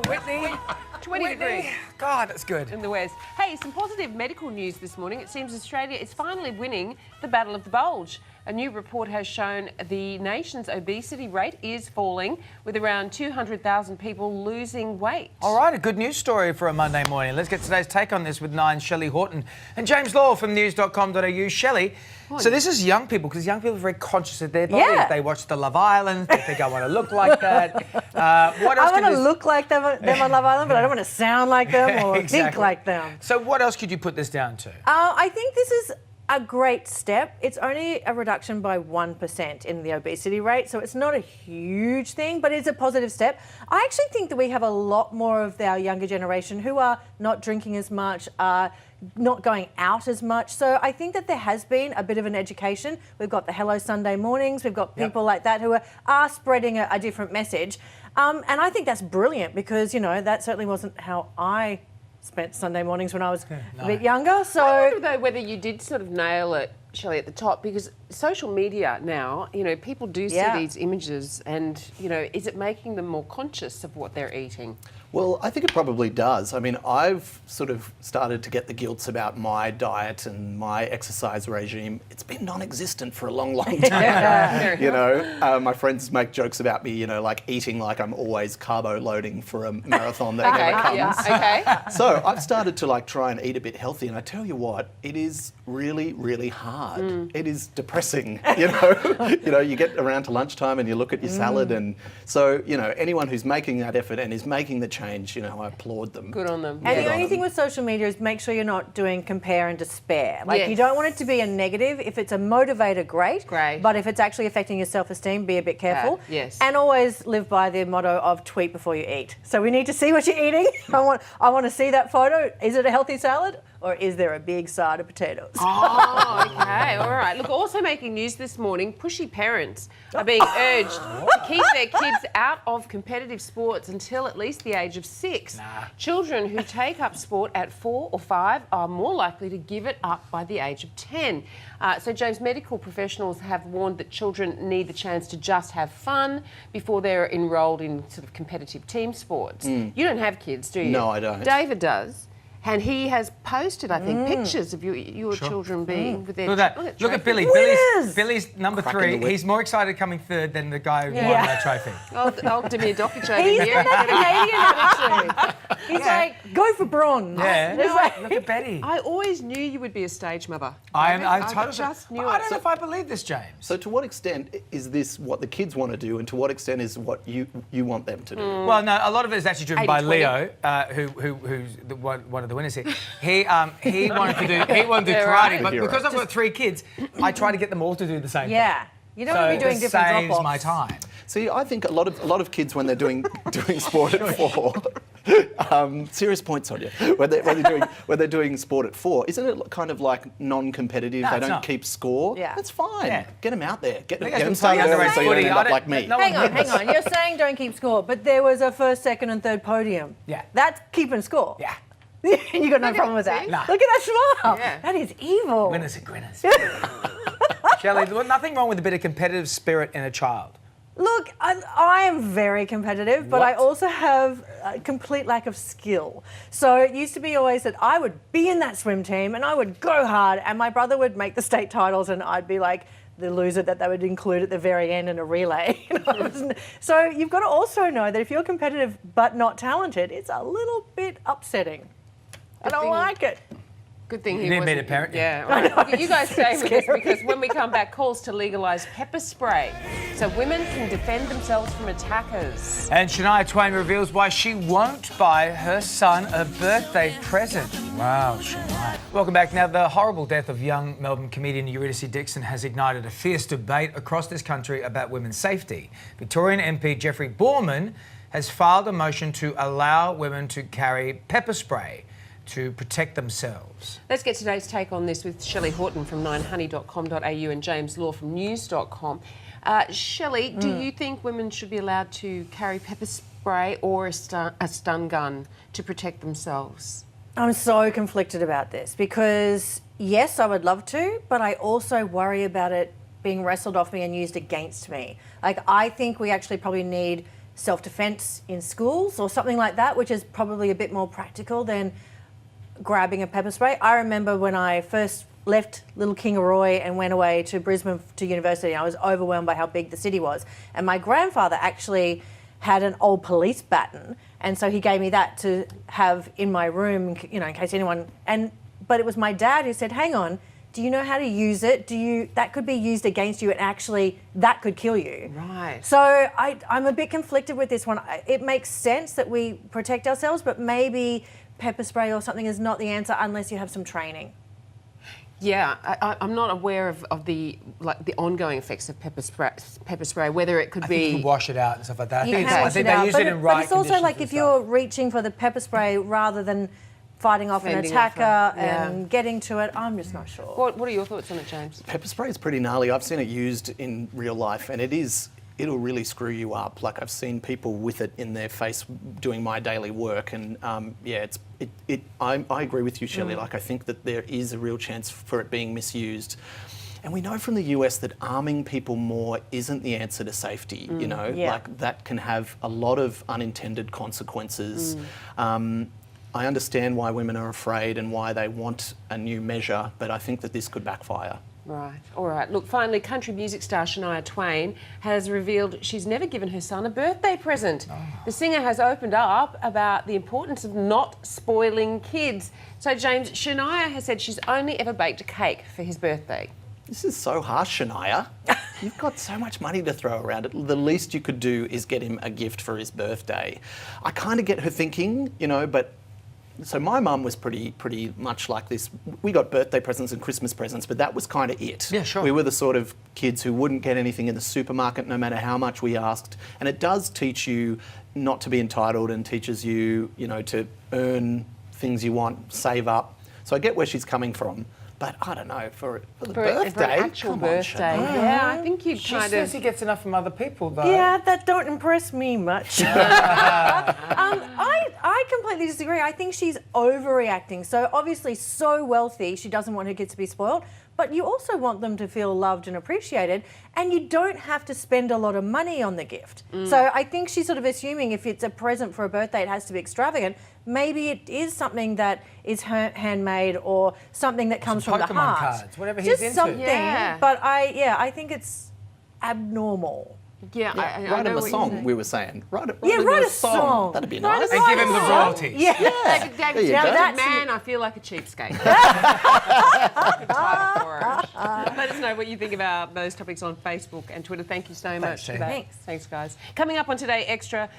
Whitney. 20 degrees. God, that's good. In the west. Hey, some positive medical news this morning. It seems Australia is finally winning the Battle of the Bulge. A new report has shown the nation's obesity rate is falling, with around 200,000 people losing weight. All right, a good news story for a Monday morning. Let's get today's take on this with Nine's Shelly Horton and James Law from news.com.au. Shelley, so this is young people, because young people are very conscious of their body. Yeah. They watch the Love Island, they think, I want to look like that. What else I want to look like them on Love Island, but I don't want to sound like them or think like them. So what else could you put this down to? I think this is a great step. It's only a reduction by 1% in the obesity rate, so it's not a huge thing, but it's a positive step. I actually think that we have a lot more of our younger generation who are not drinking as much, not going out as much. So I think that there has been a bit of an education. We've got the Hello Sunday mornings, we've got people like that who are spreading a different message. And I think that's brilliant because, you know, that certainly wasn't how I spent Sunday mornings when I was a bit younger. So I wonder though whether you did sort of nail it, Shelley, at the top, because social media now, you know, people do see these images and, you know, is it making them more conscious of what they're eating? Well, I think it probably does. I mean, I've sort of started to get the guilts about my diet and my exercise regime. It's been non-existent for a long, long time. You know, my friends make jokes about me, you know, like eating like I'm always carbo loading for a marathon that never comes. So I've started to like try and eat a bit healthy, and I tell you what, it is really, really hard. It is depressing, you know. You know, you get around to lunchtime and you look at your salad, and so, you know, anyone who's making that effort and is making the change, you know, I applaud them. Good on them. And the only thing with social media is make sure you're not doing compare and despair. Like, you don't want it to be a negative. If it's a motivator, great. But if it's actually affecting your self-esteem, be a bit careful. And always live by the motto of tweet before you eat. So we need to see what you're eating. I want to see that photo. Is it a healthy salad? Or is there a big side of potatoes? Oh, okay, all right. Look, also making news this morning, pushy parents are being urged to keep their kids out of competitive sports until at least the age of 6. Children who take up sport at 4 or 5 are more likely to give it up by the age of 10. So, James, medical professionals have warned that children need the chance to just have fun before they're enrolled in sort of competitive team sports. You don't have kids, do you? No, I don't. David does. And he has posted, I think, pictures of your children being with their... Look at that. Look at Billy. Billy's number 3. He's more excited coming third than the guy who won that trophy. I'll Demir Dokic over He's here. got that Canadian attitude. He's like, go for bronze. Look at Betty. I always knew you would be a stage mother. I just knew it. I don't know if I believe this, James. So to what extent is this what the kids want to do, and to what extent is what you want them to do? Well, no, a lot of it is actually driven by Leo, who's one of the winners here. He wanted to do karate, but because I've got 3 kids, I try to get them all to do the same thing. You don't want to be doing different drop-offs. Saves my time. See, I think a lot of kids when they're doing sport at 4. Serious points on you. When they're doing sport at 4, isn't it kind of like non-competitive? No, they don't not. keep score. That's fine. Get them out there. Get guys them can started play early so you don't underage end up footy. like me. Hang on. You're saying don't keep score, but there was a first, second, and third podium. That's keeping score. You got no problem with that. Nah. Look at that smile. That is evil. Winners and grinners. Shelley, there's nothing wrong with a bit of competitive spirit in a child. Look, I am very competitive, but I also have a complete lack of skill. So it used to be always that I would be in that swim team and I would go hard, and my brother would make the state titles and I'd be like the loser that they would include at the very end in a relay. So you've got to also know that if you're competitive but not talented, it's a little bit upsetting. I don't like it. Good thing he You wasn't. need a parent. You guys stay with us, because when we come back, calls to legalise pepper spray so women can defend themselves from attackers. And Shania Twain reveals why she won't buy her son a birthday present. Wow, Shania. Welcome back. Now, the horrible death of young Melbourne comedian Eurydice Dixon has ignited a fierce debate across this country about women's safety. Victorian MP Jeffrey Borman has filed a motion to allow women to carry pepper spray to protect themselves. Let's get today's take on this with Shelley Horton from 9honey.com.au and James Law from news.com. Shelley, do you think women should be allowed to carry pepper spray or a stun gun to protect themselves? I'm so conflicted about this because, yes, I would love to, but I also worry about it being wrestled off me and used against me. Like, I think we actually probably need self-defense in schools or something like that, which is probably a bit more practical than grabbing a pepper spray. I remember when I first left Little Kingaroy and went away to Brisbane to university, I was overwhelmed by how big the city was. And my grandfather actually had an old police baton, and so he gave me that to have in my room, you know, in case anyone... But it was my dad who said, hang on, do you know how to use it? That could be used against you, and actually that could kill you. Right. So I'm a bit conflicted with this one. It makes sense that we protect ourselves, but maybe pepper spray or something is not the answer unless you have some training. Yeah, I'm not aware of the ongoing effects of pepper spray. Whether it could be You can wash it out and stuff like that. You I can think wash they it out, use but it in right but it's also conditions like and if stuff. you're reaching for the pepper spray rather than fighting off an Fending off attacker yeah. and getting to it, I'm just not sure. What are your thoughts on it, James? Pepper spray is pretty gnarly. I've seen it used in real life, and it'll really screw you up. Like, I've seen people with it in their face doing my daily work, and I agree with you, Shelley. Like, I think that there is a real chance for it being misused. And we know from the US that arming people more isn't the answer to safety, you know? Yeah. Like, that can have a lot of unintended consequences. I understand why women are afraid and why they want a new measure, but I think that this could backfire. Right, all right. Look, finally, country music star Twain has revealed she's never given her son a birthday present. The singer has opened up about the importance of not spoiling kids. So, James, Shania has said she's only ever baked a cake for his birthday. This is so harsh, Shania. You've got so much money to throw around. The least you could do is get him a gift for his birthday. I kind of get her thinking, you know, but... So my mum was pretty much like this. We got birthday presents and Christmas presents, but that was kind of it. Yeah, sure. We were the sort of kids who wouldn't get anything in the supermarket no matter how much we asked. And it does teach you not to be entitled and teaches you, you know, to earn things you want, save up. So I get where she's coming from. But I don't know, for the birthday, For an actual come birthday. On, Shania. Yeah, I think you'd She kind says of... he gets enough from other people, though. Yeah, that don't impress me much. I completely disagree. I think she's overreacting. So obviously so wealthy, she doesn't want her kids to be spoiled, but you also want them to feel loved and appreciated, and you don't have to spend a lot of money on the gift. So I think she's sort of assuming if it's a present for a birthday, it has to be extravagant. Maybe it is something that is handmade or something that comes from the Pokemon heart. cards, whatever he's Just into. something. Yeah. But I think it's abnormal. Yeah, I Write know him a what you're song, saying. we were saying. Write Write a song. That'd be Write a nice. And give him the royalties. Yeah. David, There you now go. that man, I feel like a cheapskate. Let us know what you think about those topics on Facebook and Twitter. Thank you so much Thanks, for Jane. that. Thanks. Thanks, guys. Coming up on Today Extra,